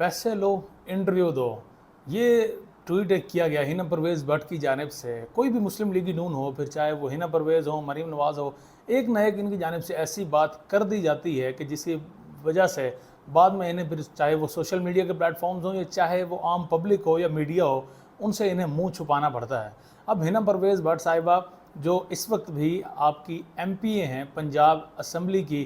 पैसे लो, इंटरव्यू दो, ये ट्वीट एक किया गया हिना परवेज़ भट्ट की जानिब से। कोई भी मुस्लिम लीगी नून हो, फिर चाहे वो हिना परवेज़ हो, मरीम नवाज़ हो, एक ना एक इनकी जानिब से ऐसी बात कर दी जाती है कि जिसकी वजह से बाद में इन्हें फिर चाहे वो सोशल मीडिया के प्लेटफॉर्म्स हों या चाहे वो आम पब्लिक हो या मीडिया हो, उनसे इन्हें मुंह छुपाना पड़ता है। अब हिना परवेज़ भट्ट साहिबा जो इस वक्त भी आपकी एमपीए हैं पंजाब असम्बली की,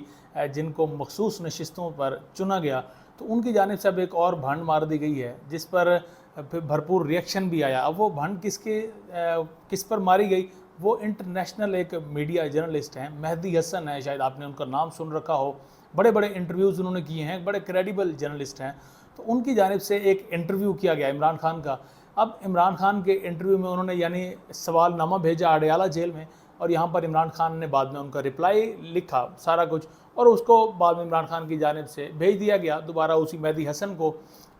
जिनको मखसूस नशिस्तों पर चुना गया, तो उनकी जानिब से अब एक और भंड मार दी गई है जिस पर फिर भरपूर रिएक्शन भी आया। अब वो भंड किस पर मारी गई, वो इंटरनेशनल एक मीडिया जर्नलिस्ट हैं, मेहदी हसन है, शायद आपने उनका नाम सुन रखा हो, बड़े बड़े इंटरव्यूज़ उन्होंने किए हैं, बड़े क्रेडिबल जर्नलिस्ट हैं। तो उनकी जानिब से एक इंटरव्यू किया गया इमरान खान का। अब इमरान खान के इंटरव्यू में उन्होंने यानी सवालनामा भेजा अडयाला जेल में, और यहाँ पर इमरान खान ने बाद में उनका रिप्लाई लिखा सारा कुछ, और उसको बाद में इमरान खान की जानिब से भेज दिया गया दोबारा उसी मेहदी हसन को,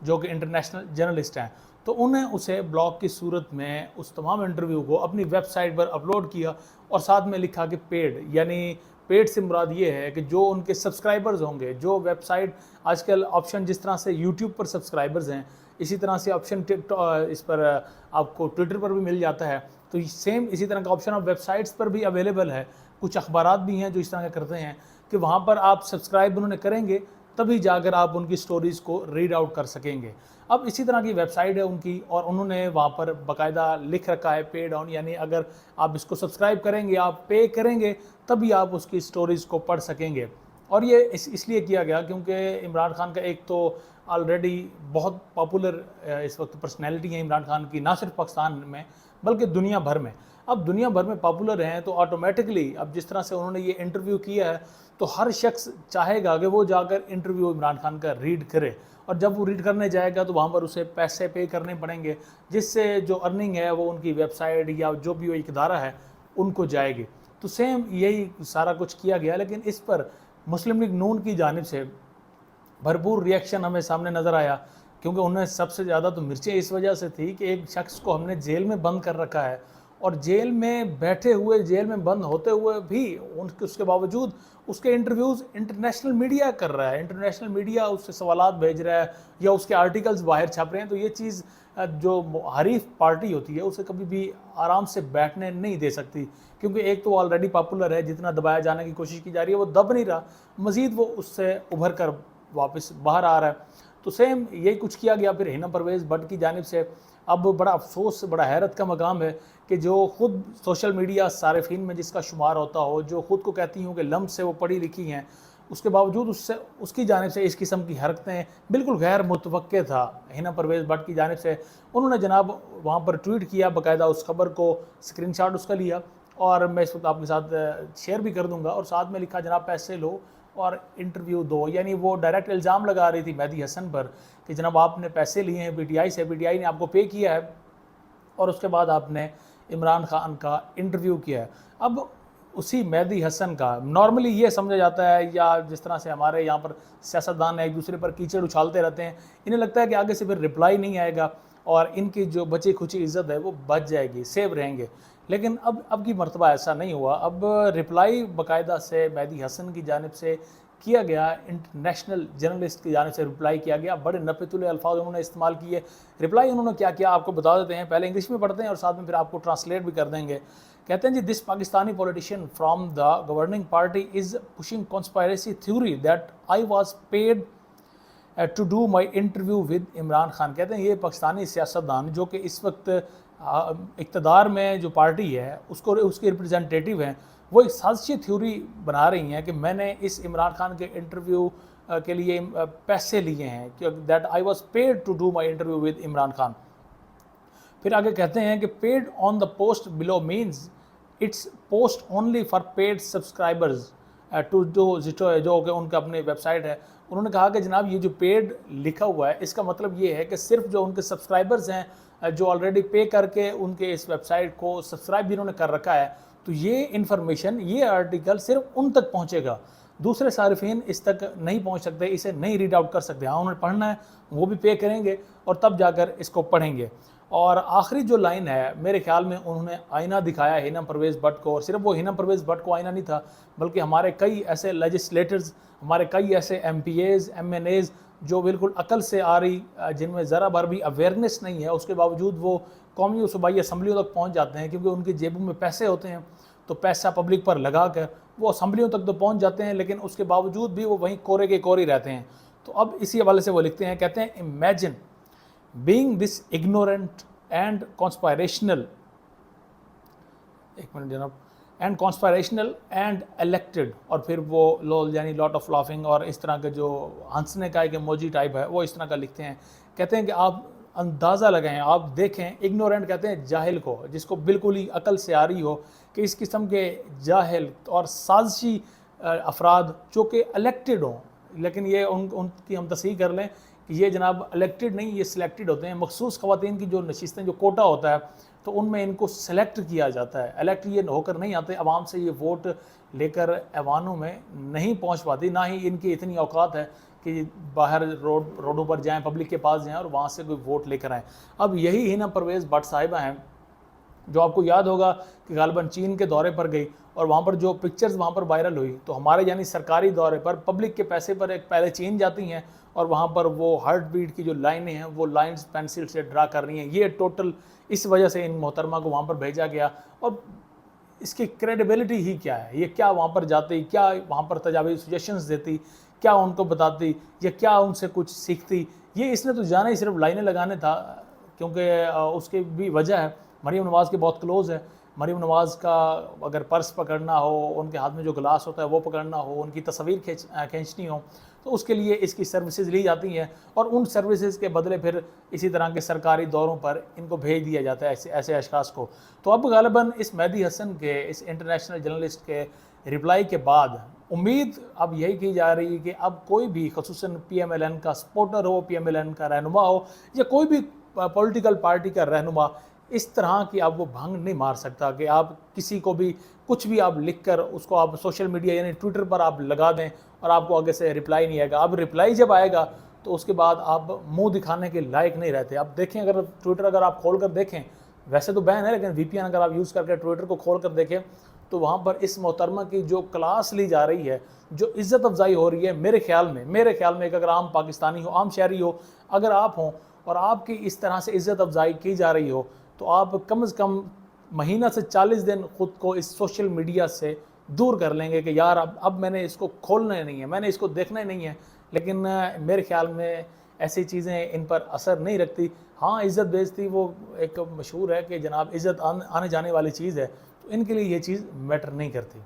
जो कि इंटरनेशनल जर्नलिस्ट हैं। तो उन्हें उसे ब्लॉग की सूरत में उस तमाम इंटरव्यू को अपनी वेबसाइट पर अपलोड किया और साथ में लिखा कि पेड, यानी पेड से मुराद ये है कि जो उनके सब्सक्राइबर्स होंगे, जो वेबसाइट आजकल ऑप्शन जिस तरह से यूट्यूब पर सब्सक्राइबर्स हैं, इसी तरह से ऑप्शन इस पर आपको ट्विटर पर भी मिल जाता है, तो सेम इसी तरह का ऑप्शन अब वेबसाइट्स पर भी अवेलेबल है। कुछ अखबारात भी हैं जो इस तरह का करते हैं कि वहाँ पर आप सब्सक्राइब उन्होंने करेंगे तभी जाकर आप उनकी स्टोरीज़ को रीड आउट कर सकेंगे। अब इसी तरह की वेबसाइट है उनकी, और उन्होंने वहाँ पर बाकायदा लिख रखा है पेड ऑन, यानी अगर आप इसको सब्सक्राइब करेंगे, आप पे करेंगे, तभी आप उसकी स्टोरीज़ को पढ़ सकेंगे। और ये इसलिए किया गया क्योंकि इमरान खान का एक तो ऑलरेडी बहुत पॉपुलर इस वक्त पर्सनैलिटी है इमरान खान की, ना सिर्फ पाकिस्तान में बल्कि दुनिया भर में। अब दुनिया भर में पॉपुलर हैं तो ऑटोमेटिकली अब जिस तरह से उन्होंने ये इंटरव्यू किया है, तो हर शख्स चाहेगा कि वो जाकर इंटरव्यू इमरान खान का रीड करे, और जब वो रीड करने जाएगा तो वहाँ पर उसे पैसे पे करने पड़ेंगे, जिससे जो अर्निंग है वो उनकी वेबसाइट या जो भी वो एक इदारा है उनको जाएगी। तो सेम यही सारा कुछ किया गया, लेकिन इस पर मुस्लिम लीग नून की जानिब से भरपूर रिएक्शन हमें सामने नज़र आया, क्योंकि उन्हें सबसे ज़्यादा तो मिर्चें इस वजह से थी कि एक शख्स को हमने जेल में बंद कर रखा है, और जेल में बैठे हुए, जेल में बंद होते हुए भी उसके बावजूद उसके इंटरव्यूज़ इंटरनेशनल मीडिया कर रहा है, इंटरनेशनल मीडिया उससे सवालात भेज रहा है या उसके आर्टिकल्स बाहर छप रहे हैं। तो ये चीज़ जो हरीफ पार्टी होती है उसे कभी भी आराम से बैठने नहीं दे सकती, क्योंकि एक तो ऑलरेडी पॉपुलर है, जितना दबाया जाने की कोशिश की जा रही है वो दब नहीं रहा, मज़ीद वो उससे उभर कर वापस बाहर आ रहा है। तो सेम यही कुछ किया गया फिर हिना परवेज़ भट्ट की जानिब से। अब बड़ा अफसोस, बड़ा हैरत का मकाम है कि जो ख़ुद सोशल मीडिया सारिफिन में जिसका शुमार होता हो, जो ख़ुद को कहती हूँ कि लम्ब से वो पढ़ी लिखी हैं, उसके बावजूद उसकी जानिब से इस किस्म की हरकतें बिल्कुल गैर मुतवक्के था हिना परवेज़ भट्ट की जानिब से। उन्होंने जनाब वहाँ पर ट्वीट किया, बाकायदा उस खबर को स्क्रीनशॉट उसका लिया, और मैं इस वक्त आपके साथ शेयर भी कर दूँगा, और साथ में लिखा जनाब पैसे लो और इंटरव्यू दो। यानी वो डायरेक्ट इल्ज़ाम लगा रही थी मेहदी हसन पर कि जनाब आपने पैसे लिए हैं पीटीआई से, पीटीआई ने आपको पे किया है, और उसके बाद आपने इमरान खान का इंटरव्यू किया है। अब उसी मेहदी हसन का नॉर्मली ये समझा जाता है, या जिस तरह से हमारे यहाँ पर सियासतदान एक दूसरे पर कीचड़ उछालते रहते हैं, इन्हें लगता है कि आगे से फिर रिप्लाई नहीं आएगा और इनकी जो बची खुची इज़्ज़त है वो बच जाएगी, सेव रहेंगे। लेकिन अब की मरतबा ऐसा नहीं हुआ। अब रिप्लाई बाकायदा से मेहदी हसन की जानिब से किया गया, इंटरनेशनल जर्नलिस्ट की जानिब से रिप्लाई किया गया। बड़े नपीतुले अल्फाज उन्होंने इस्तेमाल किए। रिप्लाई उन्होंने क्या किया आपको बता देते हैं, पहले इंग्लिश में पढ़ते हैं और साथ में फिर आपको ट्रांसलेट भी कर देंगे। कहते हैं जी, this Pakistani politician from the governing party is pushing conspiracy theory that I was paid to do my interview with Imran Khan. कहते हैं ये पाकिस्तानी सियासतदान जो कि इस वक्त इक़्तिदार में जो पार्टी है उसके रिप्रेजेंटेटिव हैं, वो एक साजिशी थ्योरी बना रही हैं कि मैंने इस इमरान खान के इंटरव्यू के लिए पैसे लिए हैं, कि that I was paid to do my interview with Imran Khan. फिर आगे कहते हैं कि paid on the post below means it's post only for paid subscribers to जो कि उनका अपनी वेबसाइट है। उन्होंने कहा कि जनाब ये जो पेड लिखा हुआ है इसका मतलब ये है कि सिर्फ जो उनके सब्सक्राइबर्स हैं, जो ऑलरेडी पे करके उनके इस वेबसाइट को सब्सक्राइब जिन्होंने कर रखा है, तो ये इन्फॉर्मेशन, ये आर्टिकल सिर्फ उन तक पहुँचेगा, दूसरे सारिफिन इस तक नहीं पहुँच सकते, इसे नहीं रीड आउट कर सकते। हाँ, उन्हें पढ़ना है, वो भी पे करेंगे और तब जाकर इसको पढ़ेंगे। और आखिरी जो लाइन है, मेरे ख्याल में उन्होंने आईना दिखाया हिना परवेज़ भट्ट को, और सिर्फ वो हिना परवेज़ भट्ट को आईना नहीं था, बल्कि हमारे कई ऐसे लेजिस्लेटर्स, हमारे कई ऐसे MPAs MNAs جو بالکل عقل سے آ رہی، جن میں ذرا بھر بھی اویئرنیس نہیں ہے، اس کے باوجود وہ قومی و صوبائی اسمبلیوں تک پہنچ جاتے ہیں، کیونکہ ان کی جیبوں میں پیسے ہوتے ہیں، تو پیسہ پبلک پر لگا کر وہ اسمبلیوں تک تو پہنچ جاتے ہیں، لیکن اس کے باوجود بھی وہ وہیں کورے کے کورے رہتے ہیں۔ تو اب اسی حوالے سے وہ لکھتے ہیں، کہتے ہیں imagine being this ignorant and conspiratorial, ایک منٹ جناب، اینڈ کانسپائریشنل اینڈ الیکٹڈ، اور پھر وہ لول یعنی لاٹ آف لافنگ اور اس طرح کے جو ہنسنے کا ایک ایموجی ٹائپ ہے وہ اس طرح کا لکھتے ہیں۔ کہتے ہیں کہ آپ اندازہ لگائیں، آپ دیکھیں، اگنورنٹ کہتے ہیں جاہل کو، جس کو بالکل ہی عقل سے آ رہی ہو، کہ اس قسم کے جاہل اور سازشی افراد جو کہ الیکٹڈ ہوں، لیکن یہ ان کی ہم تصحیح کر لیں کہ یہ جناب الیکٹڈ نہیں، یہ سلیکٹڈ ہوتے ہیں۔ مخصوص خواتین کی جو نشستیں، جو کوٹا ہوتا ہے، تو ان میں ان کو سلیکٹ کیا جاتا ہے، الیکٹ یہ ہو کر نہیں آتے، عوام سے یہ ووٹ لے کر ایوانوں میں نہیں پہنچ پاتی، نہ ہی ان کی اتنی اوقات ہے کہ باہر روڈوں پر جائیں، پبلک کے پاس جائیں اور وہاں سے کوئی ووٹ لے کر آئیں۔ اب یہی ہینا پرویز بٹ صاحبہ ہیں، جو آپ کو یاد ہوگا کہ غالباً چین کے دورے پر گئی، اور وہاں پر جو پکچرز وہاں پر وائرل ہوئی، تو ہمارے یعنی سرکاری دورے پر پبلک کے پیسے پر ایک پہلے چین جاتی ہیں، اور وہاں پر وہ ہارٹ بیٹ کی جو لائنیں ہیں وہ لائنز پینسل سے ڈرا کر رہی ہیں۔ یہ ٹوٹل اس وجہ سے ان محترمہ کو وہاں پر بھیجا گیا، اور اس کی کریڈیبلٹی ہی کیا ہے؟ یہ کیا وہاں پر جاتی، کیا وہاں پر تجاویز سجیشنز دیتی، کیا ان کو بتاتی، یا کیا ان سے کچھ سیکھتی؟ یہ اس نے تو جانا ہی صرف لائنیں لگانے تھا، کیونکہ اس کی بھی وجہ ہے، مریم نواز کے بہت کلوز ہے۔ مریم نواز کا اگر پرس پکڑنا ہو، ان کے ہاتھ میں جو گلاس ہوتا ہے وہ پکڑنا ہو، ان کی تصاویر کھینچنی ہو، تو اس کے لیے اس کی سروسز لی جاتی ہیں، اور ان سروسز کے بدلے پھر اسی طرح کے سرکاری دوروں پر ان کو بھیج دیا جاتا ہے ایسے اشخاص کو۔ تو اب غالباً اس مہدی حسن کے، اس انٹرنیشنل جرنلسٹ کے رپلائی کے بعد امید اب یہی کی جا رہی ہے کہ اب کوئی بھی، خصوصاً پی ایم ایل این کا سپورٹر ہو، پی ایم ایل این کا رہنما ہو، یا کوئی بھی پولیٹیکل پارٹی کا رہنما، اس طرح کی اب وہ بھنگ نہیں مار سکتا کہ آپ کسی کو بھی کچھ بھی آپ لکھ کر اس کو آپ سوشل میڈیا یعنی ٹویٹر پر آپ لگا دیں، اور آپ کو آگے سے رپلائی نہیں آئے گا۔ اب رپلائی جب آئے گا تو اس کے بعد آپ منہ دکھانے کے لائق نہیں رہتے۔ اب دیکھیں، اگر ٹویٹر اگر آپ کھول کر دیکھیں، ویسے تو بین ہے، لیکن وی پی این اگر آپ یوز کر کے ٹویٹر کو کھول کر دیکھیں، تو وہاں پر اس محترمہ کی جو کلاس لی جا رہی ہے، جو عزت افزائی ہو رہی ہے، میرے خیال میں ایک اگر عام پاکستانی ہو، عام شہری ہو، اگر آپ ہوں اور آپ کی اس طرح سے عزت افزائی کی جا رہی ہو، تو آپ کم از کم مہینہ سے 40 دن خود کو اس سوشل میڈیا سے دور کر لیں گے کہ یار اب میں نے اس کو کھولنا ہی نہیں ہے، میں نے اس کو دیکھنا ہی نہیں ہے۔ لیکن میرے خیال میں ایسی چیزیں ان پر اثر نہیں رکھتی۔ ہاں، عزت بیزتی وہ ایک مشہور ہے کہ جناب عزت آنے جانے والی چیز ہے، تو ان کے لیے یہ چیز میٹر نہیں کرتی۔